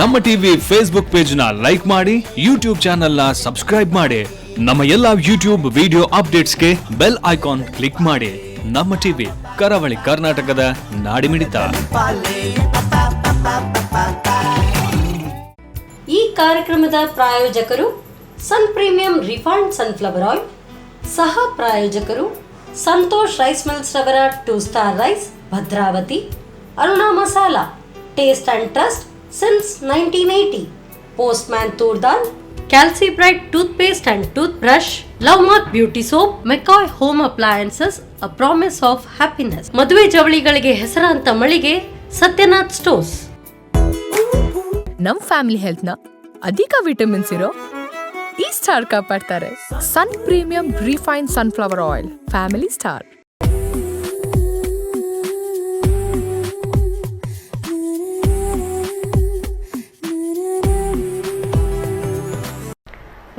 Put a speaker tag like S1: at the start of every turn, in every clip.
S1: ನಮ್ಮ TV Facebook page ನ like ಮಾಡಿ, ಯೂಟ್ಯೂಬ್ ಚಾನೆಲ್ ನ ಸಬ್ಸ್ಕ್ರೈಬ್ ಮಾಡಿ. ನಮ್ಮ ಎಲ್ಲಾ ಯೂಟ್ಯೂಬ್ ವಿಡಿಯೋ ಅಪ್ಡೇಟ್ಸ್ಗೆ ಬೆಲ್ ಐಕಾನ್ ಕ್ಲಿಕ್ ಮಾಡಿ. ನಮ್ಮ ಟಿವಿ ಕರಾವಳಿ ಕರ್ನಾಟಕದ ನಾಡಿಮಿಡಿತ.
S2: ಈ ಕಾರ್ಯಕ್ರಮದ ಪ್ರಾಯೋಜಕರು sun premium refined sunflower oil, ಸಹ ಪ್ರಾಯೋಜಕರು ಸಂತೋಷ್ ರೈಸ್ ಮಿಲ್ಸ್ ರವರ 2 star rice, Bhadravati. Aruna masala, taste and trust since 1980. Postman toor dal, calci bright toothpaste and tooth brush, love mark beauty soap, McCoy home appliances, a promise of happiness. ಮದುವೆ ಜವಳಿಗಳಿಗೆ ಹೆಸರಾಂತ ಮಳಿಗೆ Satyanath stores.
S3: ನಮ್ family health ನ ಅಧಿಕ ವಿಟಮಿನ್ಸ್ ಇರೋ ಈ ಸ್ಟಾರ್ ಕಾಪಾಡ್ತಾರೆ. Sun premium refine sunflower oil, family star.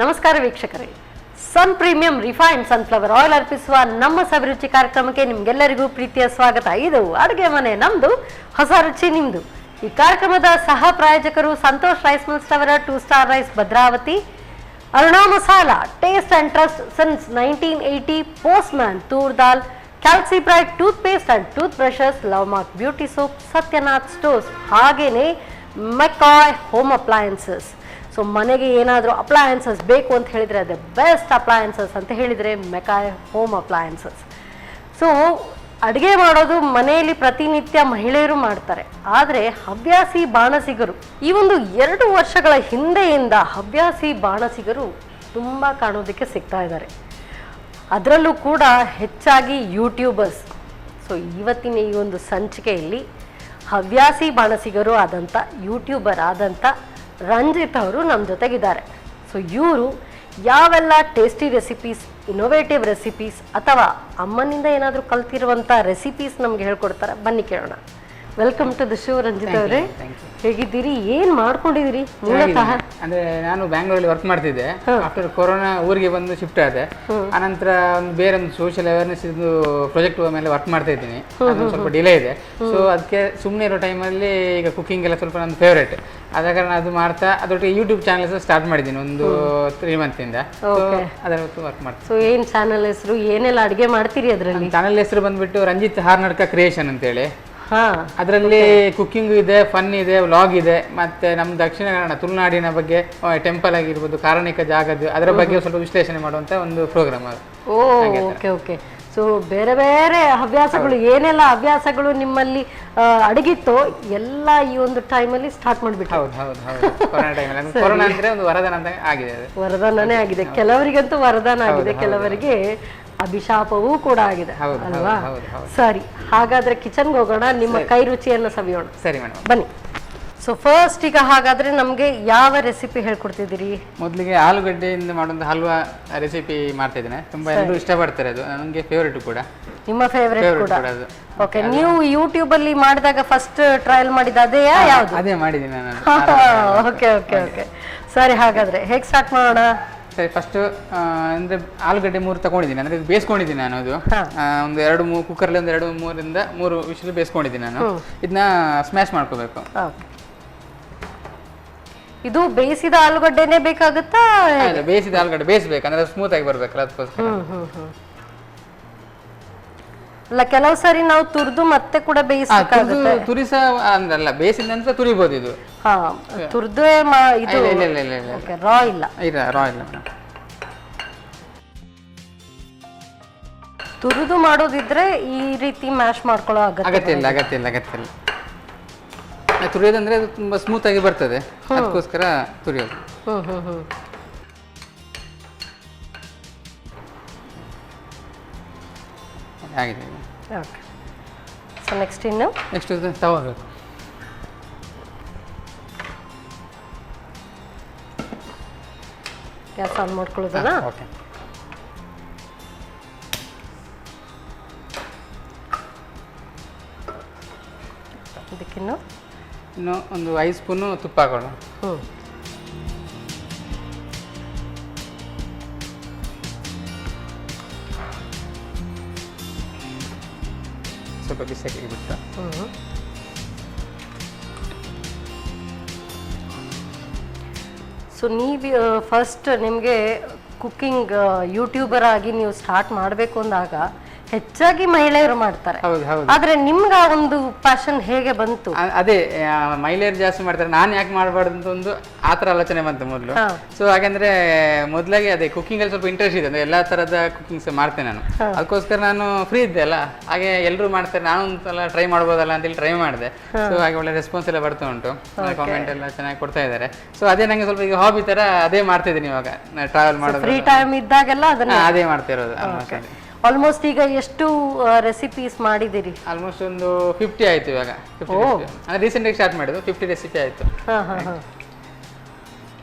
S2: ನಮಸ್ಕಾರ ವೀಕ್ಷಕರೇ, sun premium refined sunflower oil ಅರ್ಪಿಸುವ ನಮ್ಮ ಸವಿರುಚಿ ಕಾರ್ಯಕ್ರಮಕ್ಕೆ ನಿಮ್ಗೆಲ್ಲರಿಗೂ ಪ್ರೀತಿಯ ಸ್ವಾಗತ. ಇದು ಅಡುಗೆ ಮನೆ ನಮ್ದು, ಹೊಸ ರುಚಿ ನಿಮ್ದು. ಈ ಕಾರ್ಯಕ್ರಮದ ಸಹ ಪ್ರಾಯೋಜಕರು ಸಂತೋಷ್ ರೈಸ್ ಮಿಲ್ಸ್ ರವರ 2 star rice, Bhadravati. Aruna masala, taste and trust since 1980. Postman toor dal, calci bright tooth paste and tooth brushes, love mark beauty soap, Satyanath stores. ಹಾಗೇನೆ ಮೆಕಾಯ್ ಹೋಮ್ ಅಪ್ಲಯನ್ಸಸ್. ಸೊ ಮನೆಗೆ ಏನಾದರೂ ಅಪ್ಲಯನ್ಸಸ್ ಬೇಕು ಅಂತ ಹೇಳಿದರೆ, ಅದು ಬೆಸ್ಟ್ ಅಪ್ಲಯನ್ಸಸ್ ಅಂತ ಹೇಳಿದರೆ ಮೆಕಾಯ್ ಹೋಮ್ ಅಪ್ಲಯನ್ಸಸ್. ಸೊ ಅಡುಗೆ ಮಾಡೋದು ಮನೆಯಲ್ಲಿ ಪ್ರತಿನಿತ್ಯ ಮಹಿಳೆಯರು ಮಾಡ್ತಾರೆ. ಆದರೆ ಹವ್ಯಾಸಿ ಬಾಣಸಿಗರು, ಈ ಒಂದು 2 ವರ್ಷಗಳ ಹಿಂದೆಯಿಂದ ಹವ್ಯಾಸಿ ಬಾಣಸಿಗರು ತುಂಬ ಕಾಣೋದಕ್ಕೆ ಸಿಗ್ತಾ ಇದ್ದಾರೆ. ಅದರಲ್ಲೂ ಕೂಡ ಹೆಚ್ಚಾಗಿ ಯೂಟ್ಯೂಬರ್ಸ್. ಸೊ ಇವತ್ತಿನ ಈ ಒಂದು ಸಂಚಿಕೆಯಲ್ಲಿ ಹವ್ಯಾಸಿ ಬಾಣಸಿಗರು ಆದಂಥ, ಯೂಟ್ಯೂಬರ್ ಆದಂಥ ರಂಜಿತ್ ಅವರು ನಮ್ಮ ಜೊತೆಗಿದ್ದಾರೆ. ಸೊ ಇವರು ಯಾವೆಲ್ಲ ಟೇಸ್ಟಿ ರೆಸಿಪೀಸ್, ಇನೋವೇಟಿವ್ ರೆಸಿಪೀಸ್ ಅಥವಾ ಅಮ್ಮನಿಂದ ಏನಾದರೂ ಕಲ್ತಿರುವಂಥ ರೆಸಿಪೀಸ್ ನಮ್ಗೆ ಹೇಳ್ಕೊಡ್ತಾರೆ, ಬನ್ನಿ ಕೇಳೋಣ. Welcome to the show Ranjith ಅವರೇ. ಹೇಗಿದ್ದೀರಿ? ಏನ್ ಮಾಡ್ಕೊಂಡಿದ್ದೀರಿ ಮೂಲತಃ?
S4: ಅಂದ್ರೆ ನಾನು ಬ್ಯಾಂಗ್ಳೂರಲ್ಲಿ ವರ್ಕ್ ಮಾಡ್ತಿದ್ದೆ. ಆಫ್ಟರ್ ಕೊರೋನಾ ಊರಿಗೆ ಬಂದು ಶಿಫ್ಟ್ ಆದೆ. ಆನಂತರ ಒಂದು ಬೇರೆ ಒಂದು ಸೋಷಿಯಲ್ ಅವೇರ್ನೆಸ್ ಇದು ಪ್ರಾಜೆಕ್ಟ್ ಮೇಲೆ ವರ್ಕ್ ಮಾಡ್ತಾ ಇದ್ದೀನಿ. ಅದೊಂದು ಸ್ವಲ್ಪ ಡಿಲೇ ಇದೆ. ಸೊ ಅದಕ್ಕೆ ಸುಮ್ಮನೆ ಇರೋ ಟೈಮಲ್ಲಿ ಈಗ ಕುಕಿಂಗ್ ಎಲ್ಲ ಸ್ವಲ್ಪ ನನ್ನ ಫೇವ್ರೇಟ್ ಆದ ಕಾರಣ ಅದು ಮಾಡ್ತಾ ಅದರೊಟ್ಟಿಗೆ ಯೂಟ್ಯೂಬ್ ಚಾನಲ್ಸ್ ಸ್ಟಾರ್ಟ್ ಮಾಡಿದ್ದೀನಿ ಒಂದು 3 ಮಂತಿಂದ. ಅದರ ವರ್ಕ್ ಮಾಡ್ತೀನಿ. ಸೊ
S2: ಏನ್ ಚಾನಲ್ ಹೆಸರು, ಏನೆಲ್ಲ ಅಡುಗೆ ಮಾಡ್ತೀರಿ ಅದರಲ್ಲಿ?
S4: ಚಾನಲ್ ಹೆಸರು ಬಂದ್ಬಿಟ್ಟು ರಂಜಿತ್ ಹಾರ್ನಡ್ಕ ಕ್ರಿಯೇಷನ್ ಅಂತೇಳಿ. ಅದರಲ್ಲಿ ಕುಕಿಂಗ್ ಇದೆ, ಫನ್ ಇದೆ, ವ್ಲಾಗ್ ಇದೆ, ಮತ್ತೆ ನಮ್ಮ ದಕ್ಷಿಣ ಕನ್ನಡ ತುಳುನಾಡಿನ ಬಗ್ಗೆ, ಟೆಂಪಲ್ ಆಗಿರ್ಬೋದು, ಕಾರಣಿಕ ಜಾಗದ ಅದರ ಬಗ್ಗೆ ಸ್ವಲ್ಪ ವಿಶ್ಲೇಷಣೆ ಮಾಡುವಂತ ಒಂದು ಪ್ರೋಗ್ರಾಮ್ ಅದು.
S2: Okay okay. ಸೊ ಬೇರೆ ಬೇರೆ ಹವ್ಯಾಸಗಳು, ಏನೆಲ್ಲ ಹವ್ಯಾಸಗಳು ನಿಮ್ಮಲ್ಲಿ ಅಡಗಿತ್ತೋ ಎಲ್ಲ ಈ ಒಂದು ಟೈಮಲ್ಲಿ ಸ್ಟಾರ್ಟ್ ಮಾಡಿಬಿಟ್ಟು.
S4: ಹೌದು ಹೌದು ಹೌದು. ಕೊರೋನಾ ಟೈಮಲ್ಲಿ ಕೊರೋನಾ ಅಂದ್ರೆ ಒಂದು ವರದಾನ ಅಂತ ಆಗಿದೆ.
S2: ವರದಾನನೇ ಆಗಿದೆ. ಕೆಲವರಿಗಂತೂ ವರದಾನ ಆಗಿದೆ, ಕೆಲವರಿಗೆ ಅಭಿಶಾಪವೂ ಕೂಡ ಆಗಿದೆ ಅಲ್ವಾ? ಸರಿ, ಹಾಗಾದ್ರೆ ಕಿಚನ್ಗೆ ಹೋಗೋಣ, ನಿಮ್ಮ ಕೈ ರುಚಿಯನ್ನು ಸವಿಯೋಣ.
S4: ಸರಿ ಮೇಡಮ್,
S2: ಬನ್ನಿ. ಸೊ ಫಸ್ಟ್ ಈಗ ಹಾಗಾದ್ರೆ ನಮ್ಗೆ ಯಾವ ರೆಸಿಪಿ ಹೇಳ್ಕೊಡ್ತಿದ್ದೀರಿ?
S4: ಮೊದಲಿಗೆ ಆಲೂಗಡ್ಡೆಯಿಂದ ಮಾಡುವಂತ ಹಲ್ವಾ ರೆಸಿಪಿ ಮಾಡ್ತಾ ಇದ್ದೇನೆ. ತುಂಬಾ ಎಲ್ಲರೂ ಇಷ್ಟಪಡ್ತಾರೆ, ಅದು ನನಗೆ ಫೇವರೇಟ್ ಕೂಡ.
S2: ನಿಮ್ಮ ಫೇವರೇಟ್ ಕೂಡ? ಓಕೆ. ನೀವು ಯೂಟ್ಯೂಬ್ ಅಲ್ಲಿ ಮಾಡಿದಾಗ ಫಸ್ಟ್ ಟ್ರಯಲ್ ಮಾಡಿದ ಅದೇ ಯಾವುದು?
S4: ಅದೇ ಮಾಡಿದ್ದೀನಿ ನಾನು.
S2: Okay okay okay. ಸರಿ, ಹಾಗಾದ್ರೆ ಹೇಗೆ ಸ್ಟಾರ್ಟ್ ಮಾಡೋಣ?
S4: ಸರಿ, ಫಸ್ಟ್ ಅಂದರೆ ಆಲೂಗಡ್ಡೆ 3 ತಗೊಂಡಿದ್ದೀನಿ. ಅಂದರೆ ಇದು ಬೇಯಿಸ್ಕೊಂಡಿದ್ದೀನಿ ನಾನು. ಅದು ಒಂದು 2-3 ಕುಕ್ಕರಲ್ಲಿ ಒಂದು 2-3 ವಿಷಲ್ ಬೇಯಿಸ್ಕೊಂಡಿದ್ದೀನಿ ನಾನು. ಇದನ್ನ ಸ್ಮ್ಯಾಶ್ ಮಾಡ್ಕೋಬೇಕು.
S2: ಇದು ಬೇಯಿಸಿದ ಆಲೂಗಡ್ಡೆನೇ ಬೇಕಾಗುತ್ತಾ?
S4: ಬೇಯಿಸಿದ ಆಲೂಗಡ್ಡೆ ಬೇಯಿಸ್ಬೇಕು, ಅಂದ್ರೆ ಸ್ಮೂತ್ ಆಗಿ ಬರ್ಬೇಕಲ್ಲ, ಅದಕ್ಕೋಸ್ಕರ.
S2: ಅಲ್ಲ, ಕೆಲವು ಸಾರಿ ನಾವು ತುರಿದು ಮತ್ತೆ ಕೂಡ ಬೇಯಿಸಬೇಕಾಗುತ್ತೆ.
S4: ತುರಿಸ ಅಂದ್ರಲ್ಲ, ಬೇಯಿಸಿದ ನಂತರ ತುರಿಬಹುದು. ಇದು
S2: ತುರಿದೇ ಇದು ರಾ ಇಲ್ಲ?
S4: ರಾ ಇಲ್ಲ.
S2: ತುರಿದು ಮಾಡೋದಿದ್ರೆ ಈ ರೀತಿ ಮ್ಯಾಶ್ ಮಾಡ್ಕೊಳ್ಳೋ
S4: ಅಗತ್ಯ ಇಲ್ಲ. ತುರಿಯೋದಂದ್ರೆ ಅದು ತುಂಬಾ ಸ್ಮೂತ್ ಆಗಿ ಬರ್ತದೆ, ಅದಕ್ಕೋಸ್ಕರ ತುರಿಯೋದು. ಆಗಿದೆ.
S2: ಓಕೆ. ಸೊ ನೆಕ್ಸ್ಟ್
S4: ತಗೋಬೇಕು.
S2: ಗ್ಯಾಸ್ ಆನ್ ಮಾಡ್ಕೊಳ್ಳೋದಲ್ಲ?
S4: ಓಕೆ.
S2: ಇದಕ್ಕಿನ್ನು
S4: ಒಂದು 5 ಸ್ಪೂನು ತುಪ್ಪ ಹಾಕೋಣ. ಸ್ವಲ್ಪ ಬಿಸಿಯಾಗಿ ಬಿಟ್ಟು
S2: ಸೊ ನೀವು ಫಸ್ಟ್ ನಿಮಗೆ ಕುಕ್ಕಿಂಗ್ ಯೂಟ್ಯೂಬರ್ ಆಗಿ ನೀವು ಸ್ಟಾರ್ಟ್ ಮಾಡಬೇಕು ಅಂದಾಗ ಹೆಚ್ಚಾಗಿ ಮಹಿಳೆಯರು ಮಾಡ್ತಾರೆ. ಆದ್ರೆ ನಿಮ್ಗೆ ಆ ಒಂದು ಪ್ಯಾಷನ್ ಹೇಗೆ ಬಂತು?
S4: ಅದೇ ಮಹಿಳೆಯರು ಜಾಸ್ತಿ ಮಾಡ್ತಾರೆ, ನಾನು ಯಾಕೆ ಮಾಡಬಾರ್ದು ಅಂತ ಒಂದು ಆತರ ಆಲೋಚನೆ ಬಂತು ಮೊದಲು. ಸೊ ಹಾಗಂದ್ರೆ ಮೊದಲಾಗಿ ಅದೇ ಕುಕಿಂಗ್ ಅಲ್ಲಿ ಸ್ವಲ್ಪ ಇಂಟ್ರೆಸ್ಟ್ ಇದೆ, ಅಂದ್ರೆ ಎಲ್ಲಾ ತರದ ಕುಕಿಂಗ್ಸ್ ಮಾಡ್ತೇನೆ ನಾನು. ಅದಕ್ಕೋಸ್ಕರ ನಾನು ಫ್ರೀ ಇದ್ದೆ ಅಲ್ಲ, ಹಾಗೆ ಎಲ್ಲರೂ ಮಾಡ್ತಾರೆ, ನಾನು ಒಂದ್ಸಲ ಟ್ರೈ ಮಾಡ್ಬೋದಲ್ಲ ಅಂತೇಳಿ ಟ್ರೈ ಮಾಡಿದೆ. ಸೊ ಹಾಗೆ ಒಳ್ಳೆ ರೆಸ್ಪಾನ್ಸ್ ಎಲ್ಲ ಬರ್ತಾ ಉಂಟು, ಕಾಮೆಂಟ್ ಎಲ್ಲ ಚೆನ್ನಾಗಿ ಕೊಡ್ತಾ ಇದ್ದಾರೆ. ಸೊ ಅದೇ ನಂಗೆ ಸ್ವಲ್ಪ ಈಗ ಹಾಬಿ ತರ ಅದೇ ಮಾಡ್ತಿದ್ದೀನಿ ಇವಾಗ, ಟ್ರಾವೆಲ್ ಮಾಡೋದು,
S2: ಫ್ರೀ ಟೈಮ್ ಇದ್ದಾಗೆಲ್ಲ
S4: ಅದೇ ಮಾಡ್ತಾ ಇರೋದು.
S2: ಆಲ್ಮೋಸ್ಟ್ ಈಗ ಎಷ್ಟು ರೆಸಿಪೀಸ್ ಮಾಡಿದಿರಿ?
S4: ಆಲ್ಮೋಸ್ಟ್ ಒಂದು 50 ಆಯ್ತು ಇವಾಗ. ರೀಸೆಂಟ್ ಆಗಿ ಸ್ಟಾರ್ಟ್ ಮಾಡಿದ್ದು 50 ರೆಸಿಪಿ ಆಯ್ತು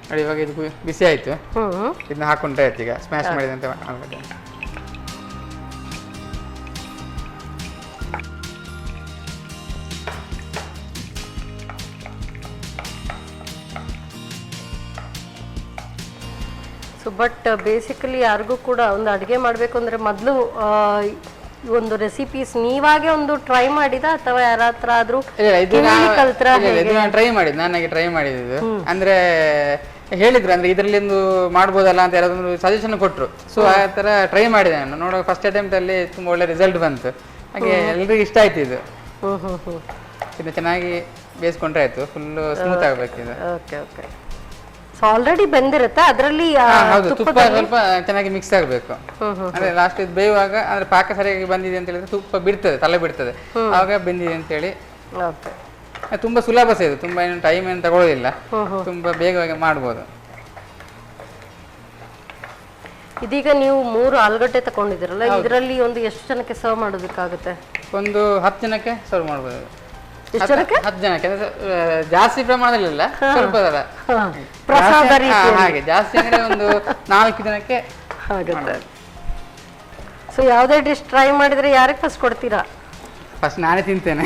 S4: ನೋಡಿ. ಇವಾಗ ಇದು ಬಿಸಿ ಆಯ್ತು, ಇದನ್ನ ಹಾಕೊಂಡ್ರೆ ಆಯ್ತು. ಈಗ ಸ್ಮ್ಯಾಶ್ ಮಾಡಿದಂತೆ ಮಾಡ್ಬೇಕು.
S2: ಸೊ ಬಟ್ ಬೇಸಿಕಲಿ ಯಾರಿಗೂ ಕೂಡ ಒಂದು ಅಡುಗೆ ಮಾಡಬೇಕು ಅಂದರೆ ಮೊದಲು ಒಂದು ರೆಸಿಪೀಸ್ ನೀವಾಗೆ ಒಂದು ಟ್ರೈ ಮಾಡಿದ ಅಥವಾ ಯಾರ ಹತ್ರ ಆದ್ರೂ
S4: ಟ್ರೈ ಮಾಡಿದ್ದು? ನನಗೆ ಟ್ರೈ ಮಾಡಿದ್ದು ಅಂದ್ರೆ ಹೇಳಿದ್ರು, ಅಂದ್ರೆ ಇದರಲ್ಲಿ ಒಂದು ಮಾಡ್ಬೋದಲ್ಲ ಅಂತ ಯಾರಾದ್ರೂ ಸಜೆಷನ್ ಕೊಟ್ರು. ಸೊ ಆ ತರ ಟ್ರೈ ಮಾಡಿದೆ ನಾನು. ನೋಡುವಾಗ ಫಸ್ಟ್ ಅಟೆಂಪ್ಟ್ ಅಲ್ಲಿ ತುಂಬಾ ಒಳ್ಳೆ ರಿಸಲ್ಟ್ ಬಂತು. ಹಾಗೆ ಎಲ್ರಿಗೂ ಇಷ್ಟ ಆಯ್ತು ಇದು. ಇದು ಚೆನ್ನಾಗಿ ಬೇಯಿಸ್ಕೊಂಡ್ರೆ ಆಯ್ತು, ಫುಲ್ ಸ್ಮೂತ್ ಆಗ್ಬೇಕು ಇದು.
S2: Okay okay. ಸೊ ಆಲ್ರೆಡಿ ಬೆಂದಿರುತ್ತೆ, ಅದರಲ್ಲಿ
S4: ತುಪ್ಪ ಸ್ವಲ್ಪ ಚೆನ್ನಾಗಿ ಮಿಕ್ಸ್ ಆಗಬೇಕು. ಅಂದ್ರೆ ಲಾಸ್ಟ್ ಇದು ಬೇಯುವಾಗ ಅಂದ್ರೆ ಪಾಕ ಸರಿಯಾಗಿ ಬಂದಿದೆ ಅಂತ ಹೇಳಿದ್ರೆ ತುಪ್ಪ ಬಿಡ್ತದೆ, ತಲೆ ಬಿಡ್ತದೆ, ಆವಾಗ ಬೆಂದಿದೆ ಅಂತ ಹೇಳಿ. ತುಂಬಾ ಸುಲಭ ಸಹ ಇದು, ತುಂಬಾ ಏನು ಟೈಮ್ ಏನು ತಗೊಳ್ಳೋದಿಲ್ಲ, ತುಂಬಾ ಬೇಗವಾಗಿ ಮಾಡ್ಬೋದು.
S2: ಇದೀಗ ನೀವು 3 ಆಲೂಗಡ್ಡೆ ತಗೊಂಡಿದ್ದೀರಲ್ಲ, ಇದರಲ್ಲಿ ಒಂದು ಎಷ್ಟು ಜನಕ್ಕೆ ಸರ್ವ್ ಮಾಡೋದಕ್ಕಾಗುತ್ತೆ?
S4: ಒಂದು 10 ಜನಕ್ಕೆ ಸರ್ವ್ ಮಾಡ್ಬೋದು.
S2: 10
S4: ಜನಕ್ಕೆ ಜಾಸ್ತಿ ಪ್ರಮಾಣದಲ್ಲಿಲ್ಲ, ಸ್ವಲ್ಪ ಹಾಗೆ. ಜಾಸ್ತಿ ಅಂದ್ರೆ ಒಂದು 4 ಜನಕ್ಕೆ
S2: ಆಗುತ್ತೆ. ಸೊ ಯಾವುದೇ ಡಿಶ್ ಟ್ರೈ ಮಾಡಿದ್ರೆ ಯಾರಿಗೆ ಫಸ್ಟ್ ಕೊಡ್ತೀರಾ?
S4: ಫಸ್ಟ್ ನಾನೇ ತಿಂತೇನೆ.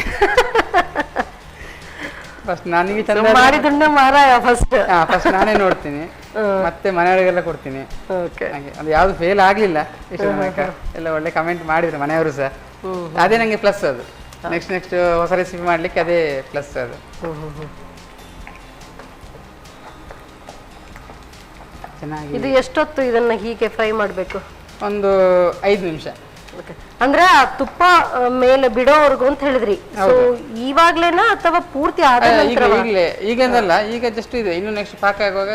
S4: ಫಸ್ಟ್ ನನಗೆ ಚಂದ
S2: ಮಾಡಿದುಂಡ ಮಾರಾಯ ಫಸ್ಟ್
S4: ನಾನೇ ನೋಡ್ತೀನಿ, ಮತ್ತೆ ಮನೆಯವರಿಗೆಲ್ಲ ಕೊಡ್ತೀನಿ. ಹಾಗೆ ಅದು ಯಾವ್ದು ಫೇಲ್ ಆಗ್ಲಿಲ್ಲ ಇಷ್ಟು ತನಕ, ಎಲ್ಲ ಒಳ್ಳೆ ಕಮೆಂಟ್ ಮಾಡಿದ್ರು ಮನೆಯವರು ಸಹ. ಅದೇ ನಂಗೆ ಪ್ಲಸ್ ಅದು. ನೆಕ್ಸ್ಟ್ ಹೊಸ ರೆಸಿಪಿ ಮಾಡ್ಲಿಕ್ಕೆ ಅದೇ ಪ್ಲಸ್ ಅದು. ಚೆನ್ನಾಗಿ.
S2: ಇದು ಎಷ್ಟೊತ್ತು ಇದನ್ನ ಹೀಗೆ ಫ್ರೈ ಮಾಡಬೇಕು?
S4: ಒಂದು 5 ನಿಮಿಷ.
S2: ಅಂದ್ರೆ ಆ ತುಪ್ಪ ಮೇಲೆ ಬಿಡೋವರೆಗೂ ಅಂತ ಹೇಳಿದ್ರಿ. ಸೊ ಇವಾಗ್ಲೇನಾ ಅಥವಾ ಪೂರ್ತಿ ಆದ ನಂತರ?
S4: ಈಗೇನಲ್ಲ, ಈಗ ಜಸ್ಟ್ ಇದೆ, ಇನ್ನು ನೆಕ್ಸ್ಟ್ ಪಾಕ ಆಗುವಾಗ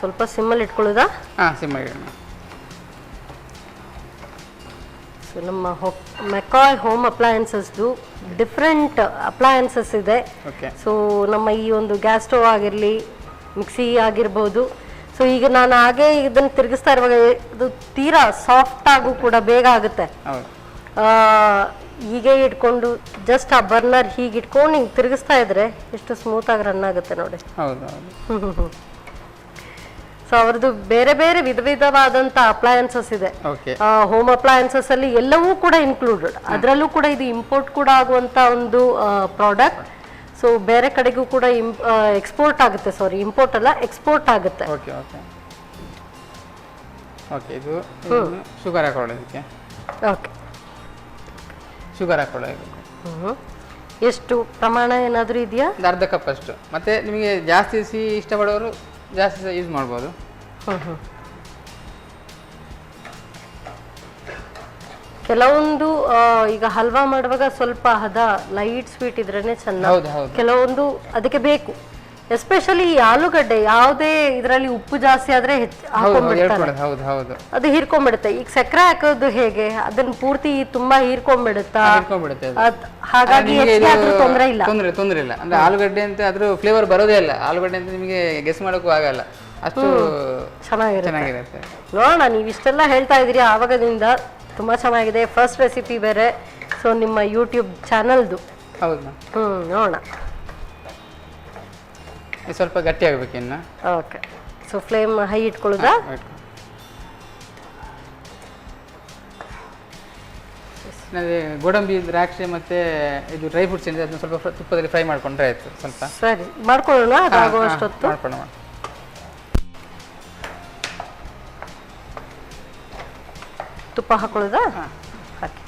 S2: ಸ್ವಲ್ಪ ಸಿಮ್ಮಲ್ಲಿ ಇಟ್ಕೊಳ್ಳೋದಾ?
S4: ಸಿಮ್ಮಲ್ಲಿ ಇಡೋಣ.
S2: ನಮ್ಮ ಮೆಕಾಯ್ ಹೋಮ್ ಅಪ್ಲಯನ್ಸಸ್ದು ಡಿಫ್ರೆಂಟ್ ಅಪ್ಲಯನ್ಸಸ್ ಇದೆ. ಸೊ ನಮ್ಮ ಈ ಒಂದು ಗ್ಯಾಸ್ ಸ್ಟವ್ ಆಗಿರಲಿ, ಮಿಕ್ಸಿ ಆಗಿರ್ಬೋದು. ಸೊ ಈಗ ನಾನು ಹಾಗೆ ಇದನ್ನು ತಿರುಗಿಸ್ತಾ ಇರುವಾಗ ಇದು ತೀರಾ ಸಾಫ್ಟ್ ಆಗು ಕೂಡ ಬೇಗ ಆಗುತ್ತೆ. ಹೀಗೆ ಇಟ್ಕೊಂಡು ಜಸ್ಟ್ ಆ ಬರ್ನರ್ ಹೀಗೆ ಇಟ್ಕೊಂಡು ಹಿಂಗೆ ತಿರುಗಿಸ್ತಾ ಇದ್ರೆ ಎಷ್ಟು ಸ್ಮೂತ್ ಆಗಿ ರನ್ ಆಗುತ್ತೆ ನೋಡಿ. ಸೊ ಅವ್ರದ್ದು ಬೇರೆ ಬೇರೆ ವಿಧವಾದಂತ ಅಪ್ಲಯನ್ಸಸ್ ಇದೆ. ಹೋಮ್ ಅಪ್ಲಯನ್ಸಸ್ ಅಲ್ಲಿ ಎಲ್ಲವೂ ಕೂಡ ಇನ್ಕ್ಲೂಡೆಡ್. ಅದರಲ್ಲೂ ಕೂಡ ಇದು ಇಂಪೋರ್ಟ್ ಕೂಡ ಆಗುವಂತ ಒಂದು ಪ್ರಾಡಕ್ಟ್. ಸೊ ಬೇರೆ ಕಡೆಗೂ ಕೂಡ ಎಕ್ಸ್ಪೋರ್ಟ್ ಆಗುತ್ತೆ, ಸಾರಿ ಇಂಪೋರ್ಟ್ ಅಲ್ಲ, ಎಕ್ಸ್ಪೋರ್ಟ್ ಆಗುತ್ತೆ.
S4: ಇದು ಶುಗರ್ ಹಾಕೊಳ್ಳೋದಕ್ಕೆ.
S2: ಓಕೆ,
S4: ಶುಗರ್ ಹಾಕೊಳ್ಳೋದು
S2: ಎಷ್ಟು ಪ್ರಮಾಣ ಏನಾದರೂ ಇದೆಯಾ?
S4: ಅರ್ಧ ಕಪ್ ಅಷ್ಟು. ಮತ್ತೆ ನಿಮಗೆ ಜಾಸ್ತಿ ಸಿಹಿ ಇಷ್ಟಪಡೋರು ಜಾಸ್ತಿ ಯೂಸ್ ಮಾಡ್ಬೋದು.
S2: ಕೆಲವೊಂದು ಈಗ ಹಲ್ವಾ ಮಾಡುವಾಗ ಸ್ವಲ್ಪ ಹದ ಲೈಟ್ ಸ್ವೀಟ್ ಇದ್ರೇನೆ ಚೆನ್ನಾಗಿ. ಕೆಲವೊಂದು ಅದಕ್ಕೆ ಬೇಕು, ಎಸ್ಪೆಷಲಿ ಆಲೂಗಡ್ಡೆ ಯಾವುದೇ ಇದರಲ್ಲಿ ಉಪ್ಪು ಜಾಸ್ತಿ ಆದ್ರೆ ಅದು ಹೀರ್ಕೊಂಡ್ಬಿಡುತ್ತೆ. ಈಗ ಸಕ್ಕರೆ ಹಾಕೋದು ಹೇಗೆ, ಅದನ್ನ ಪೂರ್ತಿ ತುಂಬಾ ಹೀರ್ಕೊಂಡ್ಬಿಡುತ್ತಾ? ಹಾಗಾಗಿ ತೊಂದರೆ ಇಲ್ಲ.
S4: ತೊಂದರೆ ಇಲ್ಲ. ಅಂದ್ರೆ ಆಲೂಗಡ್ಡೆ ಅಂತ ಅದ್ರ ಫ್ಲೇವರ್ ಬರೋದೇ ಇಲ್ಲ. ಆಲೂಗಡ್ಡೆ ಅಂತ ನಿಮಗೆ ಗೆಸ್ ಮಾಡೋಕ್ಕೂ ಆಗಲ್ಲ, ಅಷ್ಟು ಚೆನ್ನಾಗಿರುತ್ತೆ.
S2: ನೋಡೋಣ, ನೀವು ಇಷ್ಟೆಲ್ಲ ಹೇಳ್ತಾ ಇದ್ದೀರಿ ಆವಾಗದಿಂದ ತುಂಬಾ ಚೆನ್ನಾಗಿದೆ. ಫಸ್ಟ್ ರೆಸಿಪಿ ಬೇರೆ, ಸೊ ನಿಮ್ಮ ಯೂಟ್ಯೂಬ್ ಚಾನಲ್ದು.
S4: ಹೌದಾ?
S2: ನೋಡೋಣ.
S4: ಸ್ವಲ್ಪ ಗಟ್ಟಿ ಆಗ್ಬೇಕು ಇನ್ನು.
S2: ಓಕೆ, ಸೊ ಫ್ಲೇಮ್ ಹೈ ಇಟ್ಕೊಳ್ಳೋದಾ?
S4: ಗೋಡಂಬಿ, ದ್ರಾಕ್ಷಿ ಮತ್ತೆ ಇದು ಡ್ರೈ ಫ್ರೂಟ್ಸ್ ಏನಿದೆ ಅದನ್ನ ಸ್ವಲ್ಪ ತುಪ್ಪದಲ್ಲಿ ಫ್ರೈ ಮಾಡ್ಕೊಂಡ್ರೆ ಆಯ್ತು. ಸ್ವಲ್ಪ
S2: ಸರಿ ಮಾಡ್ಕೊಳ್ಳೋಣ, ಅದಾಗುವಷ್ಟೊತ್ತು
S4: ಮಾಡ್ಕೊಳ್ಳೋಣ.
S2: ತುಪ್ಪ ಹಾಕೊಳ್ಳೋದಾ? ಹಾಕಿ.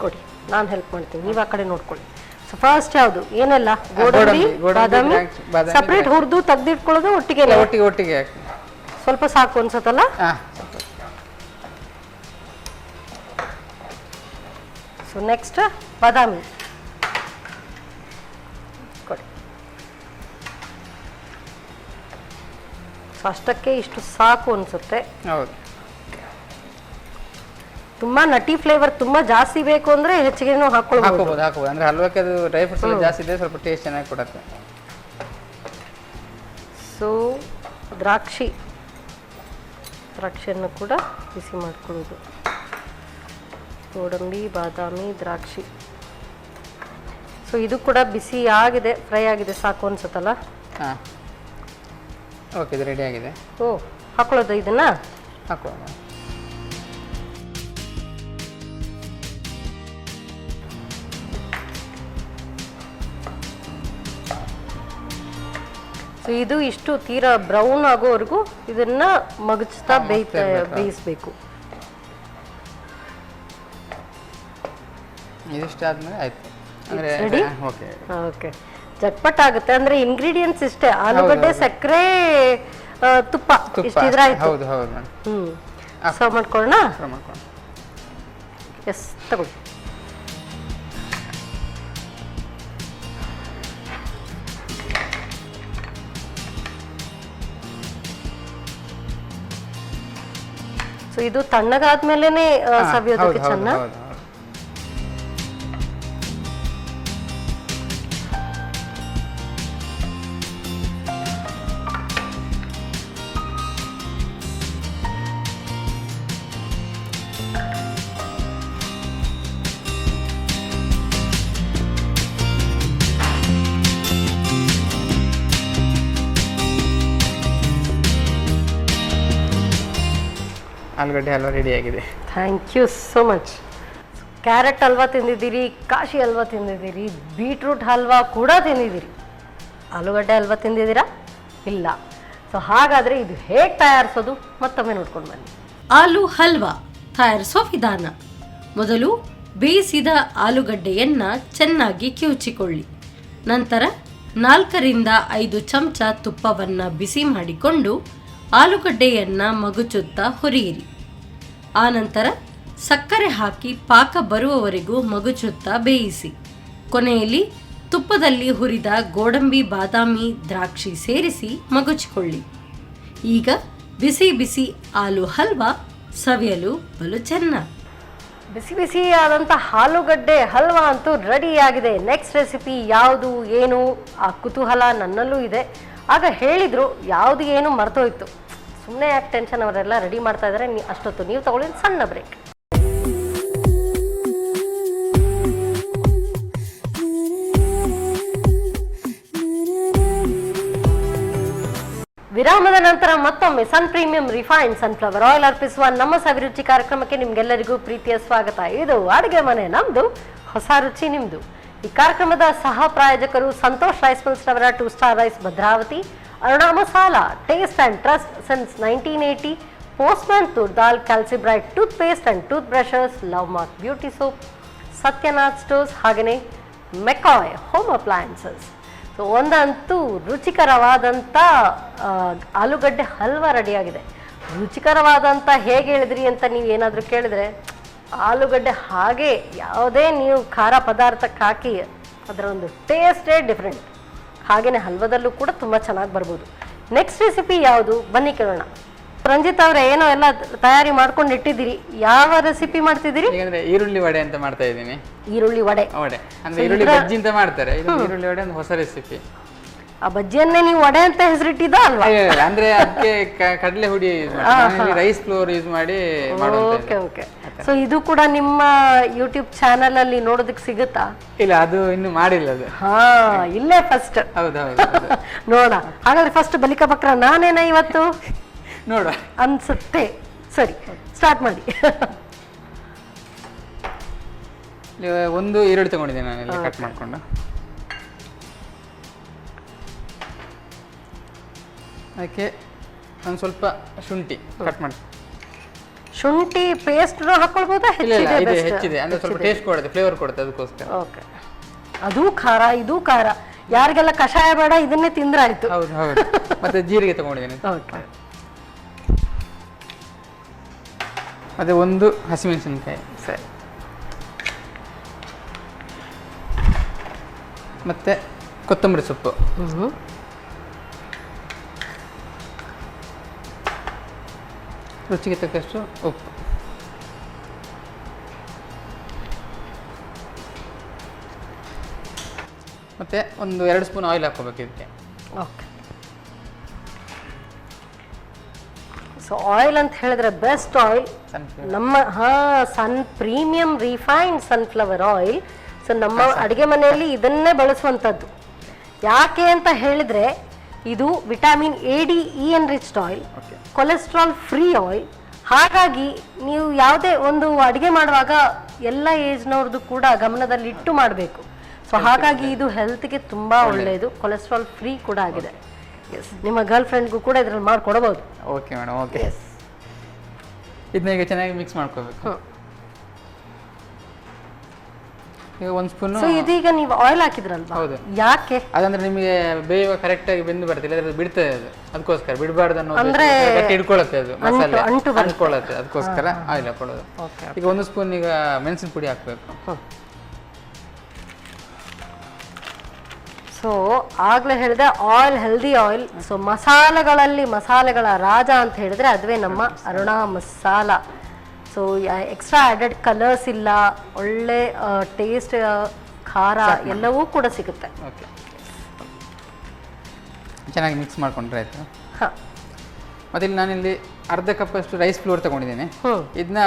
S2: ಕೊಡಿ, ನಾನು ಹೆಲ್ಪ್ ಮಾಡ್ತೀನಿ, ನೀವು ಆ ಕಡೆ ನೋಡ್ಕೊಳ್ಳಿ. ಸೊ ಫಸ್ಟ್ ಯಾವುದು ಏನೆಲ್ಲ ಗೋಡಂಬಿ ಬಾದಾಮಿ ಸಪ್ರೇಟ್ ಹುರಿದು ತೆಗೆದಿಟ್ಕೊಳ್ಳೋದು ಒಟ್ಟಿಗೆ
S4: ಒಟ್ಟಿಗೆ ಹಾಕಿ
S2: ಸ್ವಲ್ಪ ಸಾಕು ಅನ್ಸತ್ತಲ್ಲ. ಸೊ ನೆಕ್ಸ್ಟ್ ಬಾದಾಮಿ ಕೊಡಿ. ಸೊ ಅಷ್ಟಕ್ಕೆ ಇಷ್ಟು ಸಾಕು ಅನ್ಸುತ್ತೆ.
S4: ಹೌದು,
S2: ತುಂಬಾ ನಟಿ ಫ್ಲೇವರ್ ತುಂಬಾ ಜಾಸ್ತಿ ಬೇಕು ಅಂದ್ರೆ ಹೆಚ್ಚಿಗೆನೂ ಹಾಕ್ಕೊಳ್ಬಹುದು.
S4: ಅಂದ್ರೆ ಹಲ್ವಕ್ಕೆ ಅದು ಡ್ರೈ ಫ್ರೂಟ್ಸ್ ಎಲ್ಲ ಜಾಸ್ತಿ ಇದೆ, ಸ್ವಲ್ಪ ಟೇಸ್ಟ್ ಚೆನ್ನಾಗಿ ಕೊಡುತ್ತೆ.
S2: ಸೊ ದ್ರಾಕ್ಷಿಯನ್ನು ಕೂಡ ಬಿಸಿ ಮಾಡ್ಕೊಳ್ಳೋದು. ಗೋಡಂಬಿ ಬಾದಾಮಿ ದ್ರಾಕ್ಷಿ. ಸೊ ಇದು ಕೂಡ ಬಿಸಿ ಆಗಿದೆ, ಫ್ರೈ ಆಗಿದೆ, ಸಾಕು ಅನ್ಸುತ್ತಲ್ಲ.
S4: ಹಾಂ, ಓಕೆ, ಇದು ರೆಡಿ ಆಗಿದೆ.
S2: ಓ, ಹಾಕೊಳ್ಳೋದು ಇದನ್ನ
S4: ಹಾಕೊಳ್ಳೋಣ.
S2: ಸೊ ಇದು ಇಷ್ಟು ತೀರಾ ಬ್ರೌನ್ ಆಗೋವರೆಗೂ ಇದನ್ನ ಮಗಚ್ತಾ ಬೇಯಿಸ್ಬೇಕು.
S4: ಇದಿಷ್ಟಾದ್ಮೇಲೆ ಆಯ್ತು ಅಂದ್ರೆ ಓಕೆ
S2: ಓಕೆ, ಚಟ್ಪಟ್ ಆಗುತ್ತೆ. ಅಂದ್ರೆ ಇಂಗ್ರೀಡಿಯೆಂಟ್ಸ್ ಇಷ್ಟೇ, ಆಲೂಗಡ್ಡೆ, ಸಕ್ಕರೆ, ತುಪ್ಪ ಇಷ್ಟಿದ್ರೆ ಆಯ್ತು.
S4: ಹೌದು ಹೌದು ಮೇಡಮ್.
S2: ಸರ್ವ್ ಮಾಡ್ಕೊಳ್ಳೋಣ. ಎಸ್, ತಗೊಳ್ಳಿ. ಸೊ ಇದು ತಣ್ಣಗಾದ್ಮೇಲೆನೆ ಸವಿಯೋದಕ್ಕೆ ಚೆನ್ನ.
S4: ಆಲೂಗಡ್ಡೆ ಹಲ್ವಾ ರೆಡಿ ಆಗಿದೆ.
S2: Thank you so much. Carrot halwa ತಿಂದಿದ್ದೀರಿ, ಕಾಶಿ ಹಲ್ವಾ ತಿಂದಿದ್ದೀರಿ, ಬೀಟ್ರೂಟ್ ಹಲ್ವಾ ಕೂಡ ತಿಂದಿದ್ದೀರಿ. ಆಲೂಗಡ್ಡೆ ಹಲ್ವಾ ತಿಂದಿದ್ದೀರಾ? ಇಲ್ಲ. ಸೊ ಹಾಗಾದರೆ ಇದು ಹೇಗೆ ತಯಾರಿಸೋದು ಮತ್ತೊಮ್ಮೆ ನೋಡ್ಕೊಂಡು ಬನ್ನಿ.
S5: ಆಲೂ ಹಲ್ವಾ ತಯಾರಿಸುವ ವಿಧಾನ: ಮೊದಲು ಬೇಯಿಸಿದ ಆಲೂಗಡ್ಡೆಯನ್ನು ಚೆನ್ನಾಗಿ ಕಿವುಚಿಕೊಳ್ಳಿ. ನಂತರ 4ರಿಂದ 5 ಚಮಚ ತುಪ್ಪವನ್ನು ಬಿಸಿ ಮಾಡಿಕೊಂಡು ಆಲೂಗಡ್ಡೆಯನ್ನು ಮಗುಚುತ್ತಾ ಹುರಿಯಿರಿ. ಆನಂತರ ಸಕ್ಕರೆ ಹಾಕಿ ಪಾಕ ಬರುವವರೆಗೂ ಮಗುಚುತ್ತಾ ಬೇಯಿಸಿ. ಕೊನೆಯಲ್ಲಿ ತುಪ್ಪದಲ್ಲಿ ಹುರಿದ ಗೋಡಂಬಿ ಬಾದಾಮಿ ದ್ರಾಕ್ಷಿ ಸೇರಿಸಿ ಮಗುಚಿಕೊಳ್ಳಿ. ಈಗ ಬಿಸಿ ಬಿಸಿ ಆಲೂ ಹಲ್ವಾ ಸವಿಯಲು ಬಲು ಚೆನ್ನ.
S2: ಬಿಸಿ ಬಿಸಿ ಆದಂಥ ಆಲೂಗಡ್ಡೆ ಹಲ್ವಾ ಅಂತೂ ರೆಡಿ ಆಗಿದೆ. ನೆಕ್ಸ್ಟ್ ರೆಸಿಪಿ ಯಾವುದು ಏನು ಆ ಕುತೂಹಲ ನನ್ನಲ್ಲೂ ಇದೆ. ಆಗ ಹೇಳಿದ್ರು ಯಾವುದು ಏನು ಮರ್ತೋಯ್ತು. ಸುಮ್ಮನೆ ಯಾಕೆ ಟೆನ್ಷನ್, ಅವರೆಲ್ಲ ರೆಡಿ ಮಾಡ್ತಾ ಇದ್ದಾರೆ. ಅಷ್ಟೊತ್ತು ನೀವು ತಗೊಳ್ಳಿ ಸಣ್ಣ ಬ್ರೇಕ್. ವಿರಾಮದ ನಂತರ ಮತ್ತೊಮ್ಮೆ ಸನ್ ಪ್ರೀಮಿಯಂ ರಿಫೈನ್ಡ್ ಸನ್ಫ್ಲವರ್ ಆಯಿಲ್ ಅರ್ಪಿಸುವ ನಮ್ಮ ಸವಿರುಚಿ ಕಾರ್ಯಕ್ರಮಕ್ಕೆ ನಿಮ್ಗೆಲ್ಲರಿಗೂ ಪ್ರೀತಿಯ ಸ್ವಾಗತ. ಇದು ಅಡುಗೆ ಮನೆ ನಮ್ದು, ಹೊಸ ರುಚಿ ನಿಮ್ದು. ಈ ಕಾರ್ಯಕ್ರಮದ ಸಹ ಪ್ರಾಯೋಜಕರು ಸಂತೋಷ್ ರೈಸ್ ಮಿಲ್ಸ್ ರವರ 2 star rice Bhadravati, Aruna masala, taste and trust since 1980, postman toor dal, calcibright tooth paste and tooth brushes, love mark beauty soap, Satyanath stores, ಹಾಗೆಯೇ ಮೆಕಾಯ್ ಹೋಮ್ ಅಪ್ಲಯನ್ಸಸ್. ಸೊ ಒಂದಂತೂ ರುಚಿಕರವಾದಂಥ ಆಲೂಗಡ್ಡೆ ಹಲ್ವಾ ರೆಡಿಯಾಗಿದೆ. ರುಚಿಕರವಾದಂಥ ಹೇಗೆ ಹೇಳಿದ್ರಿ ಅಂತ ನೀವು ಏನಾದರೂ ಕೇಳಿದ್ರೆ, ಆಲೂಗಡ್ಡೆ ಹಾಗೆ ಯಾವುದೇ ನೀವು ಖಾರ ಪದಾರ್ಥಕ್ಕೆ ಹಾಕಿ ಅದರ ಒಂದು ಟೇಸ್ಟೇ ಡಿಫ್ರೆಂಟ್. ಹಾಗೆಯೇ ಹಲ್ವದಲ್ಲೂ ಕೂಡ ತುಂಬ ಚೆನ್ನಾಗಿ ಬರ್ಬೋದು. ನೆಕ್ಸ್ಟ್ ರೆಸಿಪಿ ಯಾವುದು ಬನ್ನಿ ಕೇಳೋಣ. ರಂಜಿತ್ ಅವರೇ, ಏನೋ ಎಲ್ಲ ತಯಾರಿ ಮಾಡ್ಕೊಂಡು ಇಟ್ಟಿದ್ದೀರಿ. ಯಾವ ರೆಸಿಪಿ ಮಾಡ್ತಿದ್ದೀರಿ?
S4: ಈರುಳ್ಳಿ ವಡೆ ಅಂತ ಮಾಡ್ತಾ ಇದ್ದೀನಿ.
S2: ಈರುಳ್ಳಿ ವಡೆ
S4: ಅಂದ್ರೆ ಈರುಳ್ಳಿ ಬಜ್ಜಿ ಅಂತ ಮಾಡ್ತಾರೆ. ಇದು ಈರುಳ್ಳಿ ವಡೆ ಒಂದು ಹೊಸ ರೆಸಿಪಿ.
S2: ಆ ಬಜ್ಜಿಯನ್ನೇ ನೀವು ವಡೆ ಅಂತ ಹೆಸರಿಟ್ಟಿದ್ದ ಅಲ್ವಾ?
S4: ಅಂದ್ರೆ ಅದಕ್ಕೆ ಕಡಲೆ ಹುಡಿ ರೈಸ್ ಫ್ಲೋರ್ ಯೂಸ್ ಮಾಡಿ.
S2: Okay okay. ಸೊ ಇದು ಕೂಡ ನಿಮ್ಮ ಯೂಟ್ಯೂಬ್ ಚಾನಲ್ ಅಲ್ಲಿ ನೋಡೋದಕ್ಕೆ ಸಿಗುತ್ತಾ?
S4: ಇಲ್ಲ, ಅದು ಇನ್ನು ಮಾಡಿಲ್ಲ. ಅದು
S2: ಇಲ್ಲೇ ಫಸ್ಟ್.
S4: ಹೌದೌದು.
S2: ನೋಡ, ಹಾಗಾದ್ರೆ ಫಸ್ಟ್ ಬಲಿಕ ಬಕ್ರ ನಾನೇನ ಇವತ್ತು
S4: ನೋಡ
S2: ಅನ್ಸುತ್ತೆ. ಸರಿ, ಸ್ಟಾರ್ಟ್ ಮಾಡಿ.
S4: ಒಂದು ಈರುಳ್ಳಿ ತಗೊಂಡಿದ್ದೆ ನಾನೆಲ್ಲ ಕಟ್ ಮಾಡ್ಕೊಂಡು. ಅದಕ್ಕೆ ಒಂದು ಸ್ವಲ್ಪ ಶುಂಠಿ ಕಟ್ ಮಾಡಿ.
S2: ಶುಂಠಿ ಪೇಸ್ಟ್ ಹಾಕೊಳ್ಬೋದಾ?
S4: ಇಲ್ಲ ಇಲ್ಲ, ಇದು ಹೆಚ್ಚಿದೆ ಅಂದ್ರೆ ಸ್ವಲ್ಪ ಟೇಸ್ಟ್ ಕೊಡುತ್ತೆ, ಫ್ಲೇವರ್ ಕೊಡುತ್ತೆ, ಅದಕ್ಕೋಸ್ಕರ.
S2: ಓಕೆ, ಅದು ಖಾರ ಇದು ಖಾರ, ಯಾರಿಗೆಲ್ಲ ಕಷಾಯ ಬೇಡ ಇದನ್ನೇ ತಿಂದ್ರಾಯ್ತು.
S4: ಹೌದು ಹೌದು. ಮತ್ತೆ ಜೀರಿಗೆ ತಗೊಂಡಿದ್ದೀನಿ.
S2: ಓಕೆ,
S4: ಮತ್ತೆ ಒಂದು ಹಸಿಮೆಣಸಿನಕಾಯಿ,
S2: ಸರಿ.
S4: ಮತ್ತೆ ಕೊತ್ತಂಬರಿ ಸೊಪ್ಪು, ರುಚಿಗೆ ತಕ್ಕಷ್ಟು ಉಪ್ಪು, ಮತ್ತೆ ಒಂದು 2 ಸ್ಪೂನ್ ಆಯಿಲ್ ಹಾಕೋಬೇಕು ಇದಕ್ಕೆ.
S2: ಓಕೆ, ಸೊ ಆಯಿಲ್ ಅಂತ ಹೇಳಿದ್ರೆ ಬೆಸ್ಟ್ ಆಯಿಲ್ ನಮ್ಮ sun premium refined sunflower oil. So ನಮ್ಮ ಅಡುಗೆ ಮನೆಯಲ್ಲಿ ಇದನ್ನೇ ಬಳಸುವಂಥದ್ದು. ಯಾಕೆ ಅಂತ ಹೇಳಿದ್ರೆ ಇದು vitamin ADE enriched oil, cholesterol free oil. ಹಾಗಾಗಿ ನೀವು ಯಾವುದೇ ಒಂದು ಅಡುಗೆ ಮಾಡುವಾಗ ಎಲ್ಲ ಏಜ್ನವ್ರದ್ದು ಕೂಡ ಗಮನದಲ್ಲಿ ಇಟ್ಟು ಮಾಡಬೇಕು. ಸೊ ಹಾಗಾಗಿ ಇದು ಹೆಲ್ತ್ಗೆ ತುಂಬ ಒಳ್ಳೆಯದು, ಕೊಲೆಸ್ಟ್ರಾಲ್ ಫ್ರೀ ಕೂಡ ಆಗಿದೆ. ಎಸ್, ನಿಮ್ಮ ಗರ್ಲ್ ಫ್ರೆಂಡ್ಗೂ ಕೂಡ ಇದ್ರಲ್ಲಿ ಮಾಡಿಕೊಡಬಹುದು.
S4: Okay madam, okay. ಇದನ್ನ ಈಗ ಚೆನ್ನಾಗಿ ಮಿಕ್ಸ್ ಮಾಡ್ಕೋಬೇಕು. ಈಗ 1 ಸ್ಪೂನ್.
S2: ಸೊ ಇದೀಗ ನೀವು ಆಯಿಲ್ ಹಾಕಿದ್ರಲ್ವಾ?
S4: ಹೌದು.
S2: ಯಾಕೆ?
S4: ಅದಂದ್ರೆ ನಿಮಗೆ ಬೇಯುವ ಕರೆಕ್ಟಾಗಿ ಬೆಂದು ಬರ್ತಿಲ್ಲ, ಅದು ಬಿಡ್ತದೆ, ಅದು ಅದಕ್ಕೋಸ್ಕರ ಬಿಡಬಾರ್ದು ಅನ್ನೋ
S2: ಅಂದ್ರೆ
S4: ಗಟ್ಟಿ ಹಿಡ್ಕೊಳ್ಳುತ್ತೆ, ಅದು ಮಸಾಲೆ
S2: ಅಂಟ್ಕೊಳ್ಳುತ್ತೆ,
S4: ಅದಕ್ಕೋಸ್ಕರ ಆಯಿಲ್ ಹಾಕೊಳ್ಳೋದು. ಈಗ 1 ಸ್ಪೂನ್ ಈಗ ಮೆಣಸಿನ ಪುಡಿ ಹಾಕಬೇಕು.
S2: ಸೊ ಆಗ್ಲೇ ಹೇಳಿದೆ ಆಯಿಲ್ ಹೆಲ್ದಿ ಆಯಿಲ್. ಸೊ ಮಸಾಲೆಗಳಲ್ಲಿ ಮಸಾಲೆಗಳ ರಾಜ ಅಂತ ಹೇಳಿದ್ರೆ ಅದುವೇ ನಮ್ಮ Aruna masala. So extra added colours ಇಲ್ಲ, ಒಳ್ಳೆ ಟೇಸ್ಟ್, ಖಾರ ಎಲ್ಲವೂ ಕೂಡ ಸಿಗುತ್ತೆ.
S4: ಓಕೆ, ಚೆನ್ನಾಗಿ ಮಿಕ್ಸ್ ಮಾಡ್ಕೊಂಡ್ರೆ ಆಯಿತು.
S2: ಹಾಂ,
S4: ಮತ್ತೆ ಇಲ್ಲಿ ನಾನಿಲ್ಲಿ ಅರ್ಧ ಕಪ್ ಅಷ್ಟು ರೈಸ್ ಫ್ಲೋರ್ ತಗೊಂಡಿದ್ದೀನಿ. ಇದನ್ನ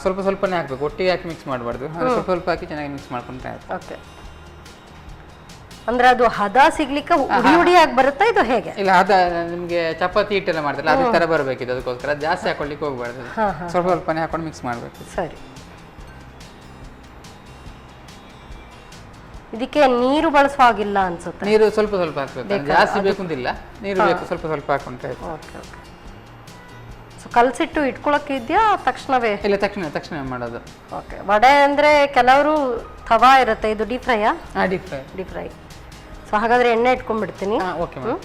S4: ಸ್ವಲ್ಪ ಸ್ವಲ್ಪನೇ ಹಾಕಬೇಕು, ಒಟ್ಟಿಗೆ ಹಾಕಿ ಮಿಕ್ಸ್ ಮಾಡಬಾರ್ದು. ಸ್ವಲ್ಪ ಸ್ವಲ್ಪ ಹಾಕಿ ಚೆನ್ನಾಗಿ ಮಿಕ್ಸ್ ಮಾಡ್ಕೊಂಡ್ರೆ ಆಯಿತು.
S2: ಓಕೆ, ಅಂದ್ರೆ ಅದು ಹದ ಸಿಗ್ಲಿಕ್ಕೆ ಹುಡಿಯಾಗಿ ಬರುತ್ತಾ ಇದು ಹೇಗೆ?
S4: ಇಲ್ಲ, ಅದ ನಿಮಗೆ ಚಪಾತಿ ಹಿಟ್ಟೆಲ್ಲ ಮಾಡ್ತಾರಲ್ಲ ಅದ್ರ ತರ ಬರಬೇಕಿದೆ, ಅದಕ್ಕೋಸ್ಕರ ಜಾಸ್ತಿ ಹಾಕೊಳ್ಳಿಕ್ಕೆ ಹೋಗ್ಬಾರ್ದು, ಸ್ವಲ್ಪ ಸ್ವಲ್ಪನೇ ಹಾಕೊಂಡು ಮಿಕ್ಸ್ ಮಾಡಬೇಕು.
S2: ಸರಿ, ಇದಕ್ಕೆ ನೀರು ಬಳಸುವ ಹಾಗಿಲ್ಲ ಅನ್ಸುತ್ತೆ.
S4: ನೀರು ಸ್ವಲ್ಪ ಸ್ವಲ್ಪ ಹಾಕ್ಬೇಕು, ಜಾಸ್ತಿ ಬೇಕು ಅಂತಿಲ್ಲ, ನೀರು ಬೇಕು, ಸ್ವಲ್ಪ ಸ್ವಲ್ಪ ಹಾಕೊಂಡ್ರೆ ಆಯ್ತು.
S2: Okay okay. ಸೊ ಕಲಸಿಟ್ಟು ಇಟ್ಕೊಳಕ್ಕೆ ಇದೆಯಾ ತಕ್ಷಣವೇ?
S4: ಇಲ್ಲ, ತಕ್ಷಣ ಮಾಡೋದು.
S2: ಓಕೆ, ವಡೆ ಅಂದ್ರೆ ಕೆಲವರು ತವಾ ಇರುತ್ತೆ, ಇದು ಡೀಪ್ ಫ್ರೈಯಾ? Deep fry. ಸೊ ಹಾಗಾದ್ರೆ ಎಣ್ಣೆ ಇಟ್ಕೊಂಡ್ಬಿಡ್ತೀನಿ.
S4: Okay madam.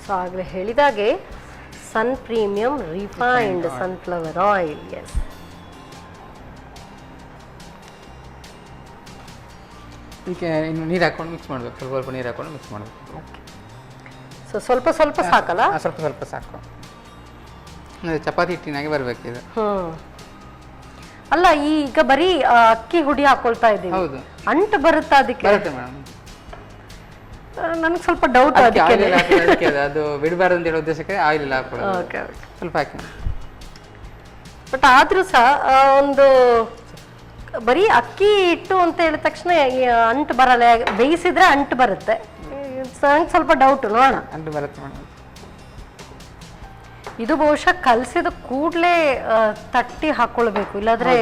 S2: ಸೊ ಆಗಲೇ ಹೇಳಿದಾಗೆ sun premium refined sunflower oil. Yes,
S4: ಇದಕ್ಕೆ ಇನ್ನು ನೀರು ಹಾಕೊಂಡು ಮಿಕ್ಸ್ ಮಾಡಬೇಕು, ಸ್ವಲ್ಪ ಸ್ವಲ್ಪ ನೀರು ಹಾಕೊಂಡು ಮಿಕ್ಸ್ ಮಾಡಬೇಕು.
S2: ಓಕೆ, ಸೊ ಸ್ವಲ್ಪ ಸ್ವಲ್ಪ ಸಾಕಲ್ಲ?
S4: ಸ್ವಲ್ಪ ಸ್ವಲ್ಪ ಸಾಕು, ಅಂದರೆ ಚಪಾತಿ ಹಿಟ್ಟಿನಾಗೆ ಬರಬೇಕು ಇದು.
S2: ಅಲ್ಲ, ಈಗ ಬರೀ ಅಕ್ಕಿ ಹುಡಿ ಹಾಕೊಳ್ತಾ ಇದ್ದೀವಿ.
S4: ಹೌದು,
S2: ಅಂಟು ಬರುತ್ತಾ ಅದಕ್ಕೆ?
S4: ಬರುತ್ತೆ ಮೇಡಮ್.
S2: ನನಗೆ ಸ್ವಲ್ಪ ಡೌಟ್ ಅದಕ್ಕೆ.
S4: ಅದು ಬಿಡಬಾರ್ದು ಅಂತ ಹೇಳೋ ಉದ್ದೇಶಕ್ಕೆ ಆಯಿಲ್ ಎಲ್ಲ ಹಾಕೊಳ್ಳೋದು, ಸ್ವಲ್ಪ ಹಾಕಿ.
S2: ಬಟ್ ಆದ್ರೂ ಸಹ ಒಂದು ಬರೀ ಅಕ್ಕಿ ಹಿಟ್ಟು ಅಂತ ಹೇಳಿದ ತಕ್ಷಣ ಅಂಟು ಬರಲ್ಲ, ಬೇಯಿಸಿದ್ರೆ ಅಂಟು ಬರುತ್ತೆ. ನಂಗೆ ಸ್ವಲ್ಪ ಡೌಟ್, ನೋಡೋಣ.
S4: ಅಂಟು ಬರುತ್ತೆ ಮೇಡಮ್.
S2: ಇದು ಬಹುಶಃ ಕಲಸಿದ ಕೂಡಲೇ ತಟ್ಟಿ ಹಾಕೊಳ್ಬೇಕು, ಇಲ್ಲಾಂದ್ರೆ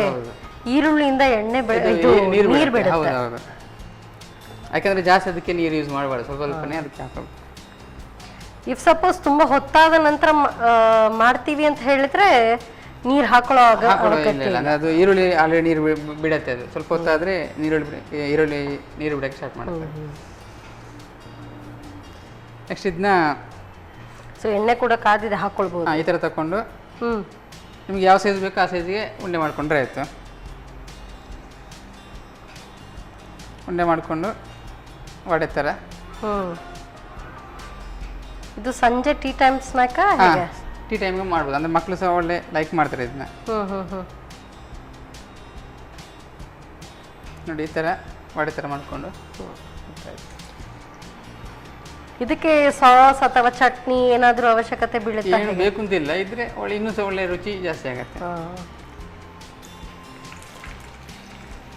S2: ಈರುಳ್ಳಿಯಿಂದ ಎಣ್ಣೆ ಇದು ನೀರು ಬಿಡುತ್ತೆ.
S4: ಯಾಕಂದ್ರೆ ಜಾಸ್ತಿ ಅದಕ್ಕೆ ನೀರು ಯೂಸ್ ಮಾಡಬಾರ್ದು, ಸ್ವಲ್ಪ ಸ್ವಲ್ಪನೇ ಅದಕ್ಕೆ ಹಾಕೋದು.
S2: ಇಫ್ ಸಪೋಸ್ ತುಂಬಾ ಹೊತ್ತಾದ ನಂತರ ಮಾಡ್ತೀವಿ ಅಂತ ಹೇಳಿದ್ರೆ ನೀರು ಹಾಕೊಳ್ಳೋವಾಗ
S4: ಅದು ಈರುಳ್ಳಿ ಆಲ್ರೆಡಿ ನೀರು ಬಿಡತ್ತೆ, ಅದು ಸ್ವಲ್ಪ ಹೊತ್ತಾದ್ರೆ ಈರುಳ್ಳಿ ನೀರು ಬಿಡಕ್ಕೆ ಸ್ಟಾರ್ಟ್ ಮಾಡುತ್ತೆ. ನೆಕ್ಸ್ಟ್ ಇದನ್ನ
S2: ಸೊ ಎಣ್ಣೆ ಕೂಡ ಕಾದಿದೆ, ಹಾಕೊಳ್ಬಹುದು.
S4: ಈ ಥರ ತಗೊಂಡು ನಿಮ್ಗೆ ಯಾವ ಸೈಜ್ ಬೇಕೋ ಆ ಸೈಜ್ಗೆ ಉಂಡೆ ಮಾಡ್ಕೊಂಡ್ರೆ ಆಯಿತು. ಉಂಡೆ ಮಾಡಿಕೊಂಡು ವಡೆ ಥರ.
S2: ಇದು ಸಂಜೆ ಟೀ ಟೈಮ್ ಸ್ನ್ಯಾಕ್?
S4: ಟೀ ಟೈಮ್ಗೆ ಮಾಡ್ಬೋದು, ಅಂದರೆ ಮಕ್ಕಳು ಸಹ ಒಳ್ಳೆ ಲೈಕ್ ಮಾಡ್ತಾರೆ ಇದನ್ನ. ನೋಡಿ, ಈ ಥರ ವಡೆ ಥರ ಮಾಡಿಕೊಂಡು.
S2: ಇದಕ್ಕೆ ಸಾಸ್ ಅಥವಾ ಚಟ್ನಿ ಏನಾದರೂ ಅವಶ್ಯಕತೆ ಬೀಳುತ್ತೆ?
S4: ಏನು ಬೇಕು ಅಂತಿಲ್ಲ, ಇದ್ರೆ ಒಳ್ಳೆ ಇನ್ನೂ ಸಹ ಒಳ್ಳೆ ರುಚಿ ಜಾಸ್ತಿ ಆಗುತ್ತೆ.